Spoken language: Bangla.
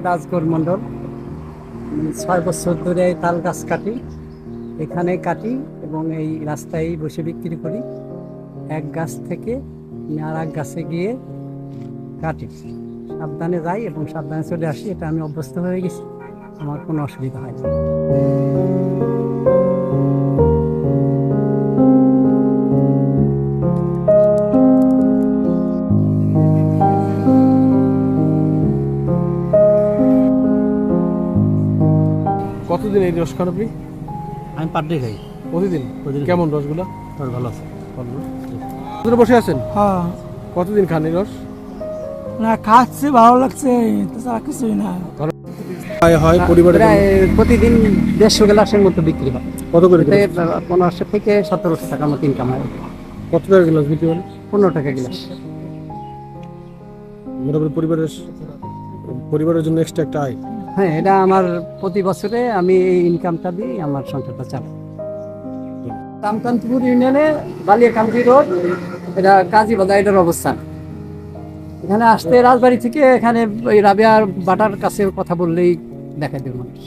রাজগর মণ্ডল। 6 বছর ধরে এই তাল গাছ কাটি, এখানে কাটি এবং এই রাস্তায় বসে বিক্রি করি। এক গাছ থেকে আমি আর এক গাছে গিয়ে কাটি, সাবধানে যাই এবং সাবধানে চলে আসি। এটা আমি অভ্যস্ত হয়ে গেছি, আমার কোনো অসুবিধা হয় না। কতদিন এই রস খান আপনি? আমি পার ডে খাই। প্রতিদিন? কেমন রসগুলো? ভালো আছে। ধরে বসে আছেন? হ্যাঁ, কতদিন খান এই রস? না খাচ্ছি, ভালো লাগছে, তাছাড়া কিছুই না। হয় পরিবারে প্রায় প্রতিদিন 150 গ্লাসের মতো বিক্রি হয়। কত করে? এতে 1500 থেকে 1700 টাকার মতো ইনকাম হয়। কত টাকা গ্লাস বিক্রি করেন? 15 টাকা গ্লাস। মোটামুটি পরিবারের জন্য এক্সট্রা একটা আয়। হ্যাঁ, এটা আমার প্রতি বছরে আমি এই ইনকামটা দিয়ে আমার সংসারটা চালাই। রামকান্তপুর ইউনিয়নে বালিয়াকান্দি রোড, এটা কাজী বাজার, এটার অবস্থান। এখানে আসতে রাজবাড়ি থেকে এখানে ওই রাবিয়ার বাটার কাছে কথা বললেই দেখা দেবে মানুষ।